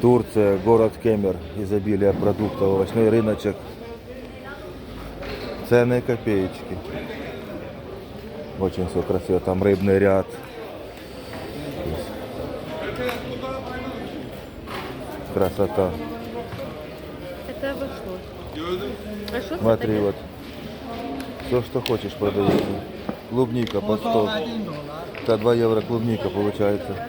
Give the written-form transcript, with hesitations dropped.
Турция, город Кемер, изобилие продуктов, овощной рыночек. Цены копеечки. Очень все красиво. Там рыбный ряд. Красота. Это вышло. А что Смотри, вот. Все, что хочешь, продается. Клубника по 100. Это 2 евро клубника получается.